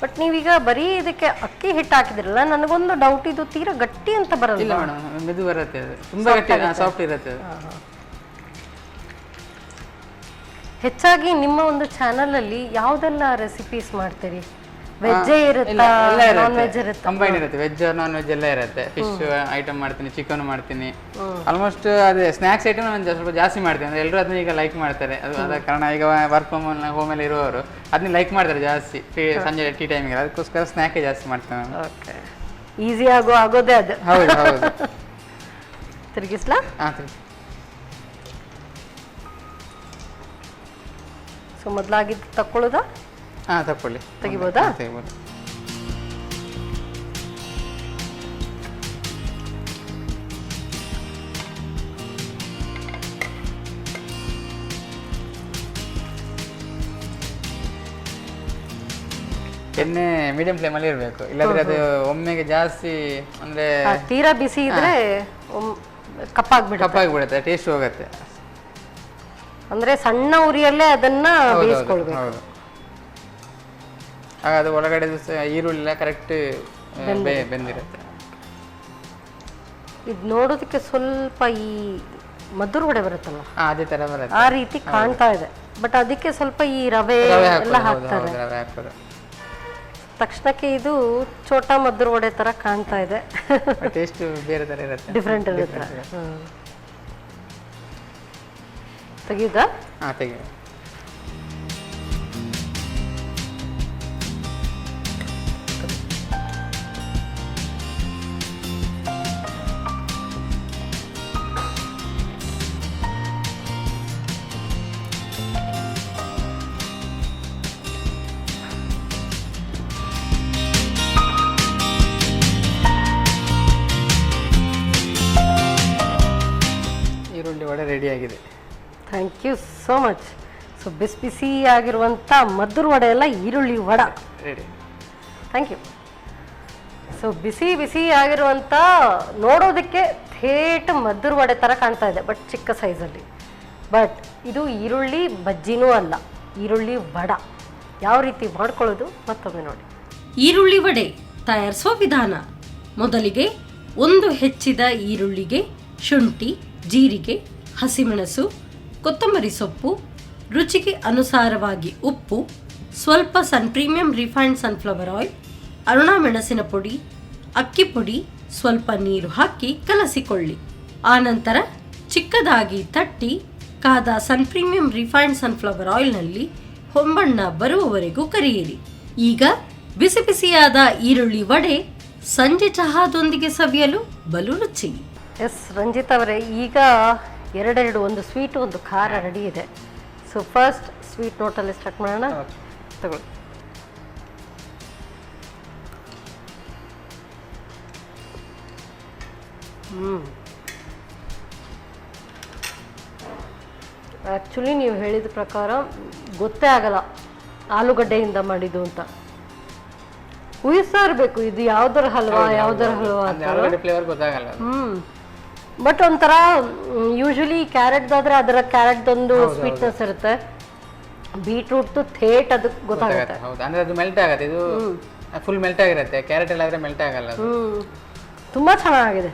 S2: ಬಟ್ ನೀವೀಗ ಬರೀ ಇದಕ್ಕೆ ಅಕ್ಕಿ ಹಿಟ್ಟು ಹಾಕಿದ್ರಲ್ಲ, ನನಗೊಂದು ಡೌಟ್, ಇದು ತೀರಾ ಗಟ್ಟಿ ಅಂತ ಬರಲ್ಲ?
S4: ಇಲ್ಲ ಮೇಡಮ್, ಮೆದು ಬರುತ್ತೆ, ಅದು ತುಂಬ ಗಟ್ಟಿ, ಸಾಫ್ಟ್ ಇರುತ್ತೆ ಅದು.
S2: ಹೆಚ್ಚಾಗಿ ನಿಮ್ಮ ಒಂದು ಚಾನಲ್ ಅಲ್ಲಿ ಯಾವ್ದೆಲ್ಲ ರೆಸಿಪೀಸ್ ಮಾಡ್ತೀರಿ? ವೆಜ್ಜೇ ಇರುತ್ತಾ, ನಾನ್ ವೆಜ್ ಇರುತ್ತಾ?
S4: ಕಂಬೈನ್ ಇರುತ್ತೆ, ವೆಜ್ ನಾನ್ ವೆಜ್ ಎಲ್ಲ ಇರುತ್ತೆ. ಫಿಶ್ ಐಟಮ್ ಮಾಡ್ತೀನಿ, ಚಿಕನ್ ಮಾಡ್ತೀನಿ, ಆಲ್ಮೋಸ್ಟ್ ಅದೇ ಸ್ನಾಕ್ಸ್ ಐಟಮ್ ನಾನು ಸ್ವಲ್ಪ ಜಾಸ್ತಿ ಮಾಡ್ತೀನಿ. ಅಂದ್ರೆ ಎಲ್ಲರೂ ಅದನ್ನ ಈಗ ಲೈಕ್ ಮಾಡ್ತಾರೆ. ಅದ ಕಾರಣ ಈಗ ವರ್ಕ್ ಫ್ರಮ್ ಹೋಮಲ್ಲಿ ಇರುವವರು ಅದನ್ನ ಲೈಕ್ ಮಾಡ್ತಾರೆ ಜಾಸ್ತಿ, ಸಂಜೆ ಟೀ ಟೈಮಿಗೆ. ಅದಕ್ಕೋಸ್ಕರ ಸ್ನ್ಯಾಕೇ ಜಾಸ್ತಿ ಮಾಡ್ತೇನೆ ನಾನು.
S2: ಓಕೆ, ಈಸಿ ಆಗೋದೇ ಅದು.
S4: ಹೌದು ಹೌದು.
S2: ತಿರುಗಿಸ್ಲಾ?
S4: ಹಾಂ,
S2: ಸೊ ಮೊದಲಾಗಿದ್ದು ತಕ್ಕೊಳ್ಳೋದಾ?
S4: ಹಾಂ, ತಗೊಳ್ಳಿ.
S2: ತೆಗಿಬೋದಾ?
S4: ತೆಗಿಬೋದು. ಎಣ್ಣೆ ಮೀಡಿಯಂ ಫ್ಲೇಮಲ್ಲಿ ಇರಬೇಕು, ಇಲ್ಲಾಂದ್ರೆ ಅದು ಒಮ್ಮೆಗೆ ಜಾಸ್ತಿ ಅಂದ್ರೆ
S2: ತೀರಾ ಬಿಸಿ ಇದ್ರೆ
S4: ಕಪ್ಪಾಗ್ಬಿಡುತ್ತೆ, ಟೇಸ್ಟ್ ಹೋಗುತ್ತೆ.
S2: ಅಂದ್ರೆ ಸಣ್ಣ ಉರಿಯಲ್ಲೇ ಅದನ್ನ ಬೇಯಿಸ್ಕೊಳ್ಬೇಕು.
S4: ಹೌದು, ಆಗ ಅದು ಒಳಗಡೆ ಈರುಳ್ಳಿ ಕರೆಕ್ಟ್ ಬೆಂದಿರುತ್ತೆ.
S2: ಇದು ನೋಡೋದಕ್ಕೆ ಸ್ವಲ್ಪ ಈ ಮದ್ದೂರು ವಡೆ ಬರುತ್ತಲ್ಲ
S4: ಅದೇ ತರ ಬರುತ್ತೆ,
S2: ಆ ರೀತಿ ಕಾಣ್ತಾ ಇದೆ. ಬಟ್ ಅದಕ್ಕೆ ಸ್ವಲ್ಪ ಈ ರವೆ ಎಲ್ಲ ಹಾಕ್ತಾರೆ. ತಕ್ಷಣಕ್ಕೆ ಇದು ಚೋಟಾ ಮದ್ದೂರು ವಡೆ ತರ ಕಾಣ್ತಾ ಇದೆ.
S4: ಟೇಸ್ಟ್ ಬೇರೆ ತರ ಇರುತ್ತೆ,
S2: ಡಿಫ್ರೆಂಟ್ ಇರುತ್ತೆ. ತೆಗಿಯುದಾ?
S4: ಹಾಂ, ತೆಗಿ. ಈರುಳ್ಳಿ ವಡೆ ರೆಡಿ ಆಗಿದೆ.
S2: Thank you so much. So ಬಿಸಿ ಬಿಸಿ ಆಗಿರುವಂಥ ಮದ್ದೂರು ವಡೆ ಎಲ್ಲ ಈರುಳ್ಳಿ vada
S4: ready.
S2: Thank you. So ಬಿಸಿ ಬಿಸಿ ಆಗಿರುವಂಥ ನೋಡೋದಕ್ಕೆ ಥೇಟ್ ಮದ್ದೂರು ವಡೆ ಥರ ಕಾಣ್ತಾ ಇದೆ, ಬಟ್ ಚಿಕ್ಕ ಸೈಜಲ್ಲಿ. ಬಟ್ ಇದು ಈರುಳ್ಳಿ ಬಜ್ಜಿನೂ ಅಲ್ಲ, ಈರುಳ್ಳಿ ವಡ. ಯಾವ ರೀತಿ ಮಾಡ್ಕೊಳ್ಳೋದು ಮತ್ತೊಮ್ಮೆ ನೋಡಿ.
S5: ಈರುಳ್ಳಿ ವಡೆ ತಯಾರಿಸುವ ವಿಧಾನ: ಮೊದಲಿಗೆ ಒಂದು ಹೆಚ್ಚಿದ ಈರುಳ್ಳಿಗೆ ಶುಂಠಿ, ಜೀರಿಗೆ, ಹಸಿಮೆಣಸು, ಕೊತ್ತಂಬರಿ ಸೊಪ್ಪು, ರುಚಿಗೆ ಅನುಸಾರವಾಗಿ ಉಪ್ಪು, ಸ್ವಲ್ಪ premium refined sunflower oil, Aruna ಮೆಣಸಿನ ಪುಡಿ, ಅಕ್ಕಿ ಪುಡಿ, ಸ್ವಲ್ಪ ನೀರು ಹಾಕಿ ಕಲಸಿಕೊಳ್ಳಿ. ಆನಂತರ ಚಿಕ್ಕದಾಗಿ ತಟ್ಟಿ ಕಾದ ಪ್ರೀಮಿಯಂ ರಿಫೈನ್ಡ್ ಸನ್ಫ್ಲವರ್ ಆಯಿಲ್ನಲ್ಲಿ ಹೊಂಬಣ್ಣ ಬರುವವರೆಗೂ ಕರಿಯಿರಿ. ಈಗ ಬಿಸಿ ಬಿಸಿಯಾದ ಈರುಳ್ಳಿ ವಡೆ ಸಂಜೆ ಚಹಾದೊಂದಿಗೆ ಸವಿಯಲು ಬಲು ರುಚಿ.
S2: ಎಸ್ ರಂಜಿತ್ ಅವರೇ, ಈಗ ಎರಡೆರಡು, ಒಂದು ಸ್ವೀಟ್ ಒಂದು ಖಾರ ರೆಡಿ ಇದೆ. ಸೊ ಫಸ್ಟ್ ಸ್ವೀಟ್ ನೋಟಲ್ಲಿ ಸ್ಟಾರ್ಟ್ ಮಾಡೋಣ. ತಗೊಳ್ಳಿ. ಆ್ಯಕ್ಚುಲಿ ನೀವು ಹೇಳಿದ ಪ್ರಕಾರ ಗೊತ್ತೇ ಆಗಲ್ಲ ಆಲೂಗಡ್ಡೆಯಿಂದ ಮಾಡಿದ್ದು ಅಂತ. ಊಹಿಸ್ತಾ ಇರಬೇಕು ಇದು ಯಾವ್ದರ ಹಲ್ವಾ ಯಾವ್ದರ ಹಲ್ವಾ ಅಂತ.
S4: ಫ್ಲೇವರ್ ಗೊತ್ತಾಗಲ್ಲ.
S2: ಬಟ್ ಒಂಥರ ಯೂಶಲಿ ಕ್ಯಾರೆಟ್ದಾದ್ರೆ ಅದರ ಕ್ಯಾರೆಟ್ದೊಂದು ಸ್ವೀಟ್ನೆಸ್ ಇರುತ್ತೆ, ಬೀಟ್ರೂಟ್ ಥೇಟ್ ಅದಕ್ಕೆ ಗೊತ್ತಾಗುತ್ತೆ.
S4: ಹೌದು, ಅಂದ್ರೆ ಅದು ಮೆಲ್ಟ್ ಆಗುತ್ತೆ, ಇದು ಫುಲ್ ಮೆಲ್ಟ್ ಆಗಿರುತ್ತೆ. ಕ್ಯಾರೆಟ್ ಎಲ್ಲ ಆದ್ರೆ ಮೆಲ್ಟ್ ಆಗಲ್ಲ.
S2: ತುಂಬಾ ಚೆನ್ನಾಗಿದೆ.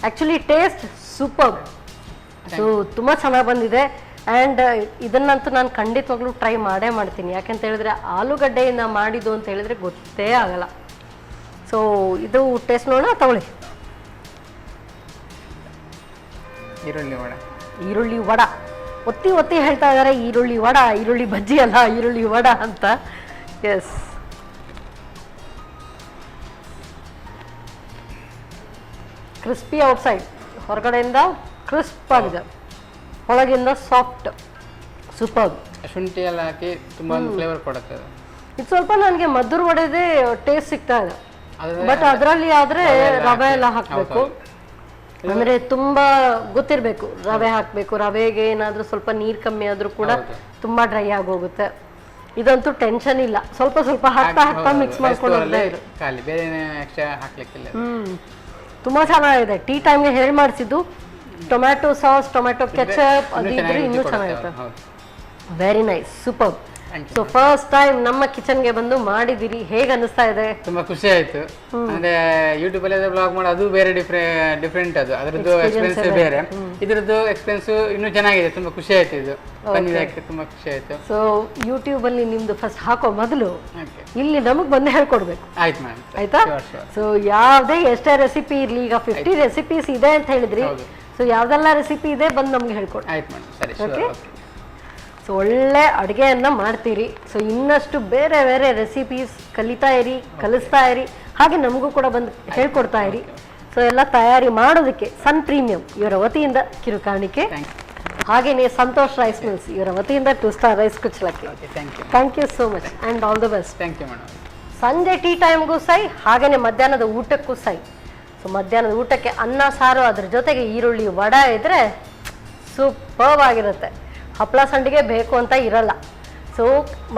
S2: Actually taste super. ಸೊ ತುಂಬ ಚೆನ್ನಾಗಿ ಬಂದಿದೆ. ಆ್ಯಂಡ್ ಇದನ್ನಂತೂ ನಾನು ಖಂಡಿತವಾಗ್ಲೂ ಟ್ರೈ ಮಾಡೇ ಮಾಡ್ತೀನಿ. ಯಾಕೆಂತ ಹೇಳಿದ್ರೆ ಆಲೂಗಡ್ಡೆಯಿಂದ ಮಾಡಿದ್ದು ಅಂತ ಹೇಳಿದ್ರೆ ಗೊತ್ತೇ ಆಗಲ್ಲ. ಸೊ ಇದು ಟೇಸ್ಟ್ ನೋಡೋಣ. ತಗೊಳ್ಳಿ.
S4: ಈರುಳ್ಳಿ ವಡ.
S2: ಈರುಳ್ಳಿ ವಡ ಒತ್ತಿ ಒತ್ತಿ ಹೇಳ್ತಾ ಇದ್ದಾರೆ, ಈರುಳ್ಳಿ ವಡ, ಈರುಳ್ಳಿ ಬಜ್ಜಿ ಅಲ್ಲ, ಈರುಳ್ಳಿ ವಡ ಅಂತ. ಎಸ್, ಕ್ರಿಸ್ಪಿ ಔಟ್ಸೈಡ್, ಹೊರಗಡೆಯಿಂದ ಕ್ರಿಸ್ಪ್ ಆಗಿದೆ, ಒಳಗಿಂದ ಸಾಫ್ಟ್, ಸೂಪರ್.
S4: ಶುಂಠಿ ಎಲ್ಲ ಹಾಕಿ ತುಂಬಾ ಒಂದು ಫ್ಲೇವರ್ ಕೊಡುತ್ತೆ.
S2: ಇದು ಸ್ವಲ್ಪ ನನಗೆ ಮದ್ದೂರು ವಡೆದೇ ಟೇಸ್ಟ್ ಸಿಗ್ತಾ ಇದೆ. ಬಟ್ ಅದರಲ್ಲಿ ಆದ್ರೆ ರವೆ ಎಲ್ಲ ಹಾಕಬೇಕು, ಅಂದ್ರೆ ತುಂಬಾ ಗೊತ್ತಿರಬೇಕು ರವೆ ಹಾಕಬೇಕು. ರವೆಗೆ ಏನಾದ್ರೂ ಸ್ವಲ್ಪ ನೀರು ಕಮ್ಮಿ ಆದ್ರೂ ಕೂಡ ತುಂಬಾ ಡ್ರೈ ಆಗೋಗುತ್ತೆ. ಇದಂತೂ ಟೆನ್ಷನ್ ಇಲ್ಲ, ಸ್ವಲ್ಪ ಸ್ವಲ್ಪ ಹಾಕ್ತಾ ಮಿಕ್ಸ್ ಮಾಡ್ಕೊಂಡು ತುಂಬಾ ಚೆನ್ನಾಗಿದೆ. ಟೀ ಟೈಮ್ಗೆ ಹೇಳಿ ಮಾಡಿಸಿದ್ದು ಟೊಮ್ಯಾಟೊ ಸಾಸ್, ಟೊಮ್ಯಾಟೊ ಕೆಚಪ್ ಅದಿದ್ರೆ ಇನ್ನೂ ಚೆನ್ನಾಗಿರುತ್ತೆ. Very nice, super. So first time ನಮ್ಮ ಕಿಚನ್ಗೆ ಬಂದು ಮಾಡಿದಿರಿ, ಹೇಗೆ ಅನಿಸ್ತಾ ಇದೆ?
S4: ತುಂಬಾ ಖುಷಿ ಆಯ್ತು. ಅಂದ್ರೆ ಯೂಟ್ಯೂಬ್ ಅಲ್ಲಿ ಬ್ಲಾಗ್ ಮಾಡೋದು ಅದು ಬೇರೆ ಡಿಫ್ರೆಂಟ್, ಅದು ಅದರದ್ದು ಎಕ್ಸ್ಪೀರಿಯನ್ಸ್ ಬೇರೆ, ಇದ್ರದ್ದು ಎಕ್ಸ್ಪೀರಿಯನ್ಸ್ ಇನ್ನೂ ಚೆನ್ನಾಗಿದೆ. ತುಂಬಾ ಖುಷಿ ಆಯ್ತು ಇದು ಬಂದಿದ್ದಕ್ಕೆ, ತುಂಬಾ ಖುಷಿ ಆಯ್ತು.
S2: ಸೊ ಯೂಟ್ಯೂಬ್ ಅಲ್ಲಿ ನಿಮ್ದು ಫಸ್ಟ್ ಹಾಕೋ ಮೊದಲು ಇಲ್ಲಿ ನಮಗ್ ಬಂದು ಹೇಳ್ಕೊಡ್ಬೇಕು.
S4: ಆಯ್ತು ಮೇಡಮ್,
S2: ಆಯ್ತಾ? ಸೊ ಯಾವ್ದೇ ಎಷ್ಟೇ ರೆಸಿಪಿ ಇರ್ಲಿ, ಈಗ 50 ರೆಸಿಪೀಸ್ ಇದೆ ಅಂತ ಹೇಳಿದ್ರಿ, ಸೊ ಯಾವ್ದೆಲ್ಲ ರೆಸಿಪಿ ಇದೆ ಬಂದು ನಮ್ಗೆ ಹೇಳ್ಕೊಡಿ.
S4: ಆಯ್ತು ಮೇಡಮ್, ಸರಿ.
S2: ಓಕೆ. ಸೊ ಒಳ್ಳೆ ಅಡುಗೆಯನ್ನು ಮಾಡ್ತೀರಿ. ಸೊ ಇನ್ನಷ್ಟು ಬೇರೆ ಬೇರೆ ರೆಸಿಪೀಸ್ ಕಲಿತಾ ಇರಿ, ಕಲಿಸ್ತಾ ಇರಿ, ಹಾಗೆ ನಮಗೂ ಕೂಡ ಬಂದು ಹೇಳ್ಕೊಡ್ತಾ ಇರಿ. ಸೊ ಎಲ್ಲ ತಯಾರಿ ಮಾಡೋದಕ್ಕೆ ಸನ್ ಪ್ರೀಮಿಯಂ ಇವರ ವತಿಯಿಂದ ಕಿರುಕಾಣಿಕೆ, ಹಾಗೆಯೇ ಸಂತೋಷ್ ರೈಸ್ ಮಿಲ್ಸ್ ಇವರ ವತಿಯಿಂದ 2 ಸ್ಟಾರ್ ರೈಸ್ ಕುಚ್ಚಲಕ್ಕಿ. Thank you so much and all the best.
S4: Thank you madam.
S2: ಸಂಜೆ ಟೀ ಟೈಮ್ಗೂ ಸೈ, ಹಾಗೆಯೇ ಮಧ್ಯಾಹ್ನದ ಊಟಕ್ಕೂ ಸೈ. ಸೊ ಮಧ್ಯಾಹ್ನದ ಊಟಕ್ಕೆ ಅನ್ನ ಸಾರು, ಅದ್ರ ಜೊತೆಗೆ ಈರುಳ್ಳಿ ವಡೆ ಇದ್ದರೆ ಸೂಪರ್ಬ್ ಆಗಿರುತ್ತೆ. ಹಪ್ಪಳ ಸಂಡಿಗೆ ಬೇಕು ಅಂತ ಇರಲ್ಲ. ಸೊ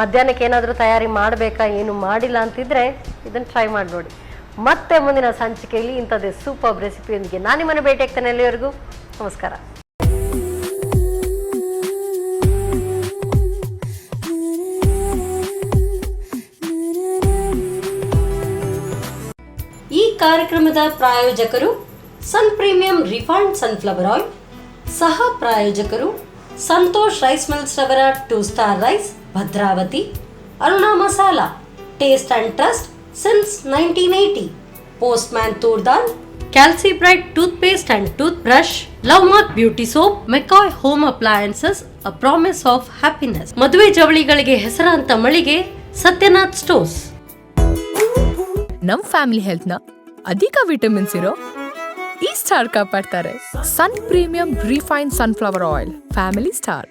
S2: ಮಧ್ಯಾಹ್ನಕ್ಕೆ ಏನಾದರೂ ತಯಾರಿ ಮಾಡಬೇಕಾ, ಏನು ಮಾಡಿಲ್ಲ ಅಂತಿದ್ರೆ ಇದನ್ನು ಟ್ರೈ ಮಾಡಿ ನೋಡಿ. ಮತ್ತೆ ಮುಂದಿನ ಸಂಚಿಕೆಯಲ್ಲಿ ಇಂಥದ್ದೇ ಸೂಪರ್ ರೆಸಿಪಿಯೊಂದಿಗೆ ನಾನು ನಿಮ್ಮನ್ನು ಭೇಟಿ ಆಗ್ತೇನೆ. ಅಲ್ಲಿವರೆಗೂ ನಮಸ್ಕಾರ.
S5: ಈ ಕಾರ್ಯಕ್ರಮದ ಪ್ರಾಯೋಜಕರು sun premium refined sunflower oil, ಸಹ ಪ್ರಾಯೋಜಕರು ಸಂತೋಷ್ ರೈಸ್ ಮಿಲ್ಸ್ ರವರ 2 star rice Bhadravati, Aruna masala, taste and trust since 1980, postman toor dal, calci bright tooth paste and tooth brush, love mark beauty soap, McCoy home appliances, a promise of happiness, ಮದುವೆ ಜವಳಿಗಳಿಗೆ ಹೆಸರಾಂತ ಮಳಿಗೆ Satyanath stores.
S3: ನಮ್ family health ನ ಅಧಿಕ ವಿಟಮಿನ್ಸ್ ಇರೋ ಈ ಸ್ಟಾರ್ ಕಾಪಾಡ್ತಾರೆ. Sun premium refined sunflower oil, family star.